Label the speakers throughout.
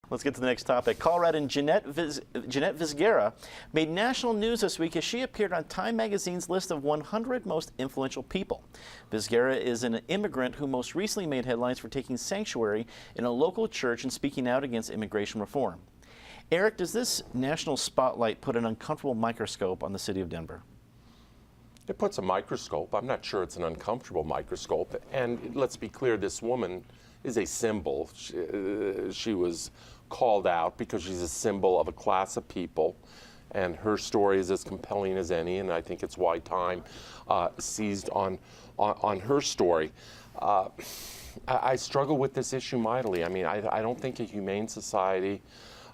Speaker 1: Let's get to the next topic. Coloradan Jeanette Vizguerra made national news this week as she appeared on Time magazine's list of 100 most influential people. Vizguerra is an immigrant who most recently made headlines for taking sanctuary in a local church and speaking out against immigration reform. Eric, does this national spotlight put an uncomfortable microscope on the city of Denver?
Speaker 2: It puts a microscope. I'm not sure it's an uncomfortable microscope. And let's be clear, this woman is a symbol. She was called out because she's a symbol of a class of people, and her story is as compelling as any, and I think it's why Time seized on her story. I struggle with this issue mightily. I mean, I don't think a humane society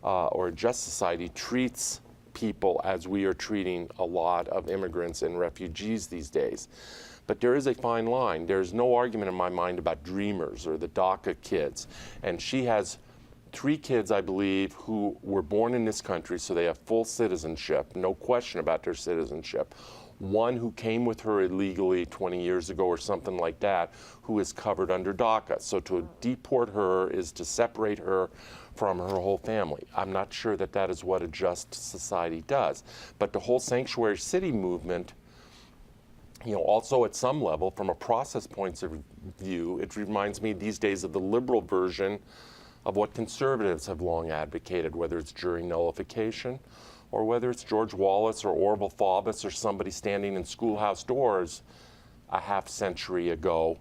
Speaker 2: or a just society treats people as we are treating a lot of immigrants and refugees these days. But there is a fine line. There's no argument in my mind about Dreamers or the DACA kids. And she has 3 kids, I believe, who were born in this country, so they have full citizenship, no question about their citizenship. One who came with her illegally 20 years ago or something like that, who is covered under DACA. So to deport her is to separate her from her whole family. I'm not sure that that is what a just society does. But the whole sanctuary city movement, also at some level, from a process point of view, it reminds me these days of the liberal version of what conservatives have long advocated, whether it's jury nullification or whether it's George Wallace or Orval Faubus or somebody standing in schoolhouse doors a half century ago.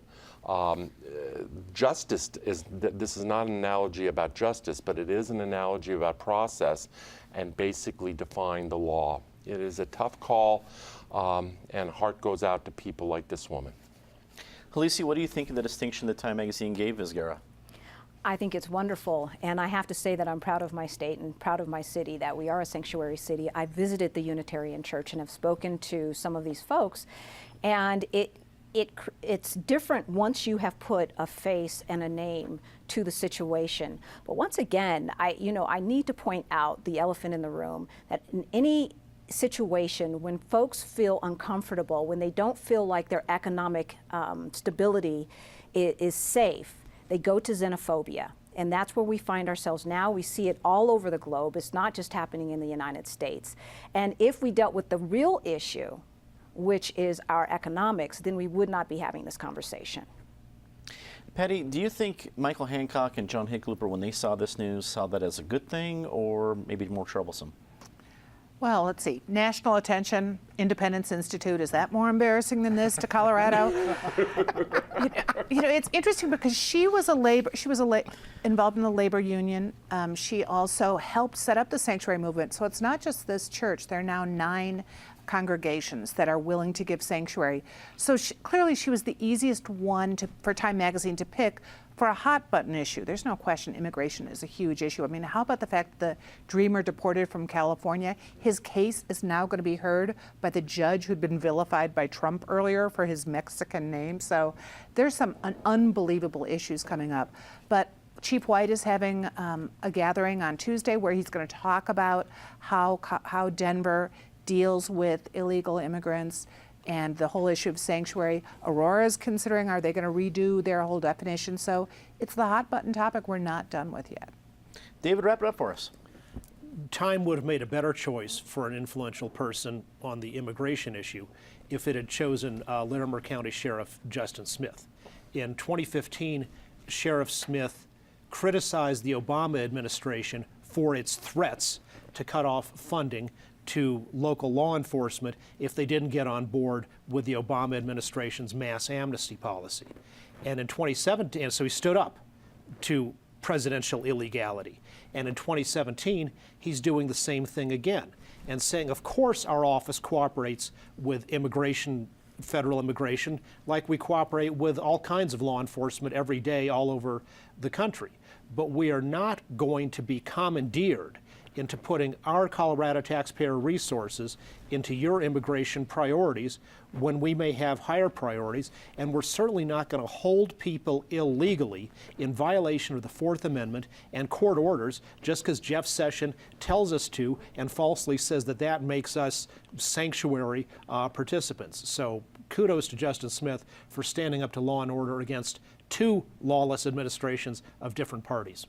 Speaker 2: Justice this is not an analogy about justice, but it is an analogy about process and basically defying the law. It is a tough call, and heart goes out to people like this woman.
Speaker 1: Halisi, what do you think of the distinction that Time magazine gave Vizguerra?
Speaker 3: I think it's wonderful, and I have to say that I'm proud of my state and proud of my city, that we are a sanctuary city. I visited the Unitarian Church and have spoken to some of these folks, and it's different once you have put a face and a name to the situation. But once again, I need to point out the elephant in the room, that in any situation when folks feel uncomfortable, when they don't feel like their economic stability is safe, they go to xenophobia. And that's where we find ourselves now. We see it all over the globe. It's not just happening in the United States. And if we dealt with the real issue, which is our economics, then we would not be having this conversation.
Speaker 1: Patty, do you think Michael Hancock and John Hicklooper, when they saw this news, saw that as a good thing or maybe more troublesome?
Speaker 4: Well, let's see. National attention, Independence Institute, is that more embarrassing than this to Colorado? It's interesting because she was involved in the labor union. She also helped set up the sanctuary movement. So it's not just this church. There are now 9 congregations that are willing to give sanctuary. So clearly she was the easiest one for Time magazine to pick for a hot button issue. There's no question immigration is a huge issue. I mean, how about the fact that the dreamer deported from California, his case is now going to be heard by the judge who'd been vilified by Trump earlier for his Mexican name. So there's some unbelievable issues coming up. But Chief White is having a gathering on Tuesday where he's going to talk about how Denver deals with illegal immigrants and the whole issue of sanctuary. Aurora's considering, are they going to redo their whole definition? So it's the hot button topic we're not done with yet.
Speaker 1: David, wrap it up for us.
Speaker 5: Time would have made a better choice for an influential person on the immigration issue if it had chosen Larimer County Sheriff Justin Smith. In 2015, Sheriff Smith criticized the Obama administration for its threats to cut off funding to local law enforcement if they didn't get on board with the Obama administration's mass amnesty policy. And in 2017, so he stood up to presidential illegality. And in 2017, he's doing the same thing again and saying, of course, our office cooperates with immigration, federal immigration, like we cooperate with all kinds of law enforcement every day all over the country. But we are not going to be commandeered into putting our Colorado taxpayer resources into your immigration priorities when we may have higher priorities, and we're certainly not going to hold people illegally in violation of the Fourth Amendment and court orders just because Jeff Sessions tells us to and falsely says that that makes us sanctuary participants. So kudos to Justin Smith for standing up to law and order against 2 lawless administrations of different parties.